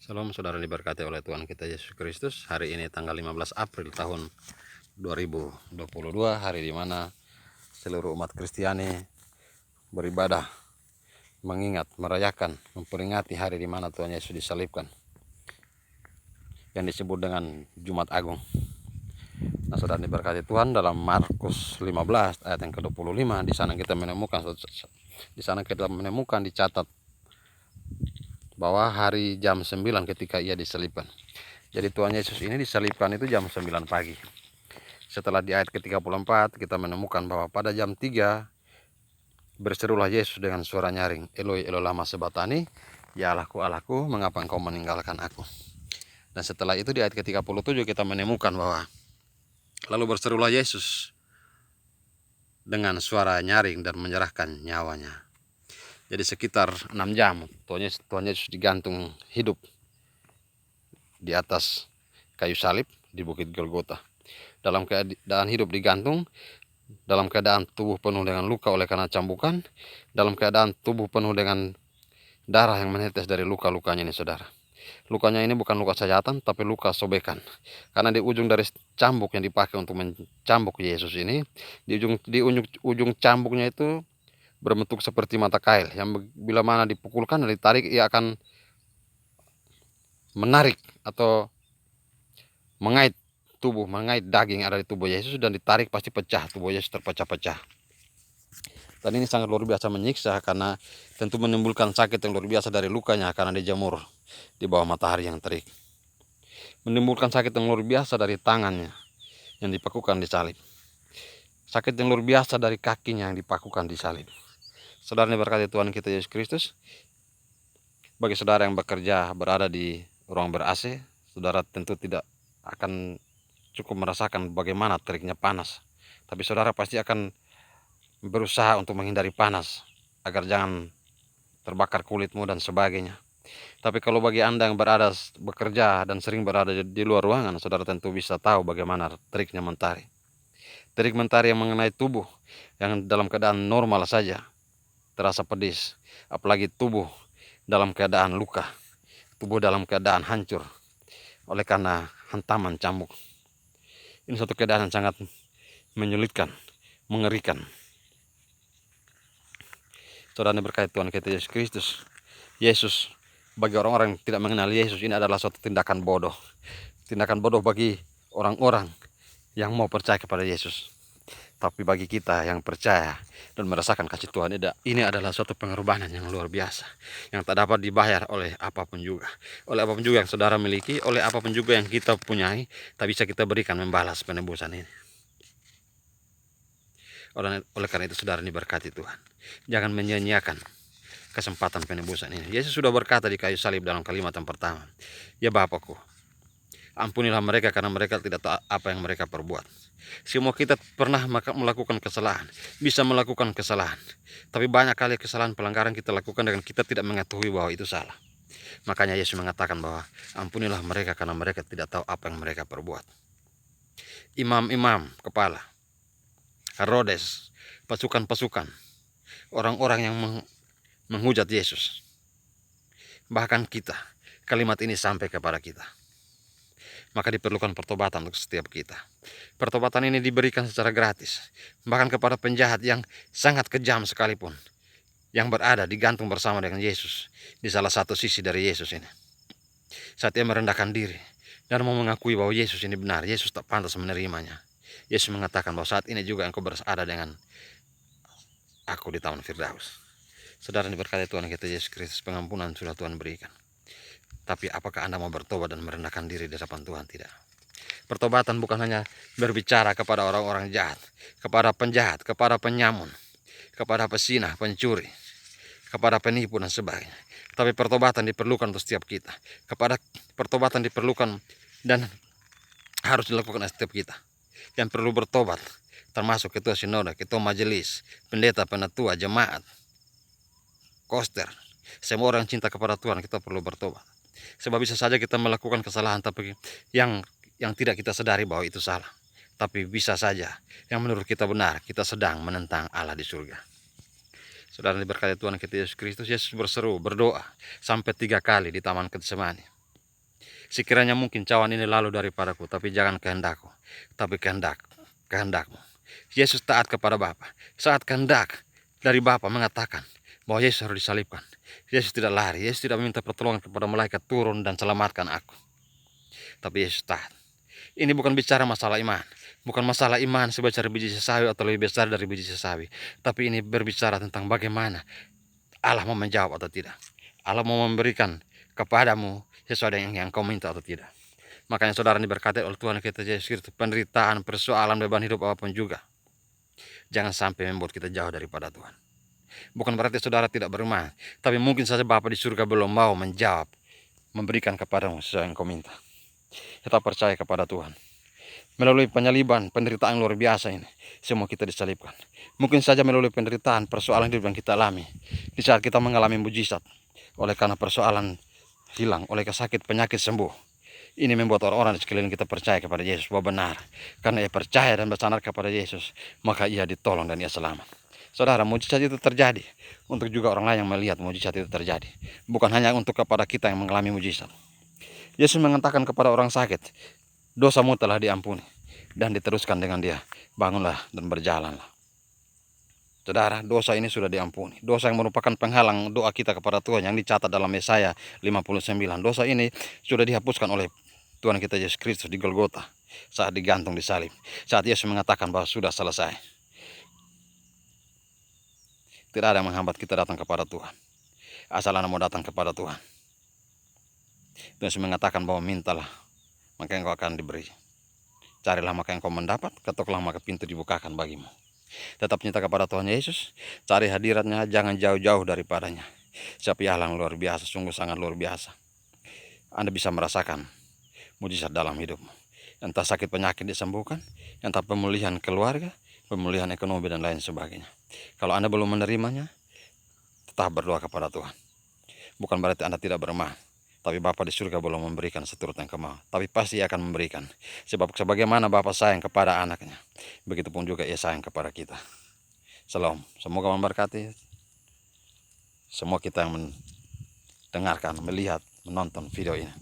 Shalom saudara diberkati oleh Tuhan kita Yesus Kristus. Hari ini tanggal 15 April tahun 2022, hari di mana seluruh umat Kristiani beribadah, mengingat, merayakan, memperingati hari di mana Tuhan Yesus disalibkan, yang disebut dengan Jumat Agung. Nah, saudara diberkati Tuhan, dalam Markus 15 ayat yang ke-25 di sana kita menemukan dicatat bahwa hari jam 9 ketika ia disalibkan. Jadi Tuhan Yesus ini disalibkan itu jam 9 pagi. Setelah di ayat ke-34 kita menemukan bahwa pada jam 3 berserulah Yesus dengan suara nyaring, Eloi Eloi lama sabaktani, ya Allahku Allahku mengapa engkau meninggalkan aku. Dan setelah itu di ayat ke-37 kita menemukan bahwa lalu berserulah Yesus dengan suara nyaring dan menyerahkan nyawanya. Jadi sekitar 6 jam Tuhan Yesus digantung hidup di atas kayu salib di Bukit Golgota. Dalam keadaan hidup digantung, dalam keadaan tubuh penuh dengan luka oleh karena cambukan, dalam keadaan tubuh penuh dengan darah yang menetes dari luka-lukanya ini, saudara. Lukanya ini bukan luka sayatan, tapi luka sobekan. Karena di ujung dari cambuk yang dipakai untuk mencambuk Yesus ini, di ujung cambuknya itu berbentuk seperti mata kail, yang bila mana dipukulkan dan ditarik, ia akan menarik atau mengait tubuh, mengait daging yang ada di tubuh Yesus, dan ditarik pasti pecah, tubuh Yesus terpecah-pecah. Dan ini sangat luar biasa menyiksa, karena tentu menimbulkan sakit yang luar biasa dari lukanya karena dijemur di bawah matahari yang terik. Menimbulkan sakit yang luar biasa dari tangannya yang dipakukan di salib. Sakit yang luar biasa dari kakinya yang dipakukan di salib. Saudara yang berkati Tuhan kita Yesus Kristus, bagi saudara yang bekerja berada di ruang ber-AC, saudara tentu tidak akan cukup merasakan bagaimana teriknya panas. Tapi saudara pasti akan berusaha untuk menghindari panas agar jangan terbakar kulitmu dan sebagainya. Tapi kalau bagi Anda yang bekerja dan sering berada di luar ruangan, saudara tentu bisa tahu bagaimana teriknya mentari. Terik mentari yang mengenai tubuh yang dalam keadaan normal saja terasa pedis, apalagi tubuh dalam keadaan luka, tubuh dalam keadaan hancur oleh karena hantaman cambuk. Ini suatu keadaan yang sangat menyulitkan, mengerikan. Saudara berkait Tuhan kita Yesus Kristus, Yesus bagi orang-orang yang tidak mengenal Yesus ini adalah suatu tindakan bodoh. Tindakan bodoh bagi orang-orang yang mau percaya kepada Yesus. Tapi bagi kita yang percaya dan merasakan kasih Tuhan, ini adalah suatu pengorbanan yang luar biasa, yang tak dapat dibayar oleh apapun juga. Oleh apapun juga yang saudara miliki, oleh apapun juga yang kita punyai, tak bisa kita berikan membalas penebusan ini. Oleh karena itu saudara diberkati Tuhan, jangan menyia-nyiakan kesempatan penebusan ini. Yesus sudah berkata di kayu salib dalam kalimat yang pertama, ya Bapakku, ampunilah mereka karena mereka tidak tahu apa yang mereka perbuat. Semua kita pernah melakukan kesalahan, bisa melakukan kesalahan. Tapi banyak kali kesalahan pelanggaran kita lakukan dengan kita tidak mengetahui bahwa itu salah. Makanya Yesus mengatakan bahwa ampunilah mereka karena mereka tidak tahu apa yang mereka perbuat. Imam-imam kepala, Herodes, pasukan-pasukan, orang-orang yang menghujat Yesus. Bahkan kita, kalimat ini sampai kepada kita. Maka diperlukan pertobatan untuk setiap kita. Pertobatan ini diberikan secara gratis, bahkan kepada penjahat yang sangat kejam sekalipun, yang berada digantung bersama dengan Yesus di salah satu sisi dari Yesus ini. Saat ia merendahkan diri dan mau mengakui bahwa Yesus ini benar, Yesus tak pantas menerimanya. Yesus mengatakan bahwa saat ini juga engkau berada dengan aku di taman Firdaus. Saudara diberkati Tuhan kita Yesus Kristus, pengampunan sudah Tuhan berikan. Tapi apakah Anda mau bertobat dan merendahkan diri di hadapan Tuhan? Tidak. Pertobatan bukan hanya berbicara kepada orang-orang jahat, kepada penjahat, kepada penyamun, kepada pesinah, pencuri, kepada penipu dan sebagainya. Tapi pertobatan diperlukan untuk setiap kita. Pertobatan diperlukan dan harus dilakukan oleh setiap kita yang perlu bertobat, termasuk ketua sinode, ketua majelis, pendeta, penatua, jemaat, koster. Semua orang cinta kepada Tuhan, kita perlu bertobat. Sebab bisa saja kita melakukan kesalahan tapi yang tidak kita sadari bahwa itu salah. Tapi bisa saja yang menurut kita benar, kita sedang menentang Allah di surga. Saudara diberkati Tuhan kita Yesus Kristus, Yesus berseru, berdoa sampai 3 kali di Taman Getsemani. Sekiranya mungkin cawan ini lalu daripadaku, tapi jangan kehendakku, tapi kehendakmu. Yesus taat kepada Bapa. Saat kehendak dari Bapa mengatakan bahwa Yesus harus disalibkan, Yesus tidak lari, Yesus tidak meminta pertolongan kepada malaikat turun dan selamatkan aku. Tapi Yesus taat. Ini bukan bicara masalah iman. Bukan masalah iman sebesar biji sesawi atau lebih besar dari biji sesawi. Tapi ini berbicara tentang bagaimana Allah mau menjawab atau tidak. Allah mau memberikan kepadamu sesuai dengan yang kau minta atau tidak. Makanya saudara diberkati oleh Tuhan kita Yesus Kristus. Penderitaan, persoalan, beban hidup apapun juga, jangan sampai membuat kita jauh daripada Tuhan. Bukan berarti saudara tidak beriman, tapi mungkin saja Bapa di surga belum mau menjawab, memberikan kepadamu sesuai yang kau minta. Kita percaya kepada Tuhan. Melalui penyaliban, penderitaan luar biasa ini, semua kita disalibkan. Mungkin saja melalui penderitaan, persoalan hidup yang kita alami, di saat kita mengalami mujizat, oleh karena persoalan hilang, oleh sakit penyakit sembuh. Ini membuat orang-orang di sekeliling kita percaya kepada Yesus bahwa benar. Karena ia percaya dan bersandar kepada Yesus, maka ia ditolong dan ia selamat. Saudara, mujizat itu terjadi untuk juga orang lain yang melihat mujizat itu terjadi. Bukan hanya untuk kepada kita yang mengalami mujizat. Yesus mengatakan kepada orang sakit, dosamu telah diampuni. Dan diteruskan dengan dia, bangunlah dan berjalanlah. Saudara, dosa ini sudah diampuni. Dosa yang merupakan penghalang doa kita kepada Tuhan yang dicatat dalam Yesaya 59. Dosa ini sudah dihapuskan oleh Tuhan kita Yesus Kristus di Golgota saat digantung di salib. Saat Yesus mengatakan bahwa sudah selesai. Tidak ada yang menghambat kita datang kepada Tuhan. Asal Anda mau datang kepada Tuhan. Tuhan Yesus mengatakan bahwa mintalah, maka engkau akan diberi. Carilah maka engkau mendapat, ketoklah maka pintu dibukakan bagimu. Tetap cinta kepada Tuhan Yesus, cari hadiratnya, jangan jauh-jauh daripadanya. Sebab ia yang luar biasa, sungguh sangat luar biasa. Anda bisa merasakan mujizat dalam hidupmu. Entah sakit penyakit disembuhkan, entah pemulihan keluarga, pemulihan ekonomi dan lain sebagainya. Kalau Anda belum menerimanya, tetap berdoa kepada Tuhan. Bukan berarti Anda tidak beriman, tapi Bapa di surga belum memberikan seturut yang kau mau. Tapi pasti ia akan memberikan. Sebab sebagaimana Bapa sayang kepada anaknya, begitupun juga ia sayang kepada kita. Shalom. Semoga memberkati semua kita yang mendengarkan, melihat, menonton video ini.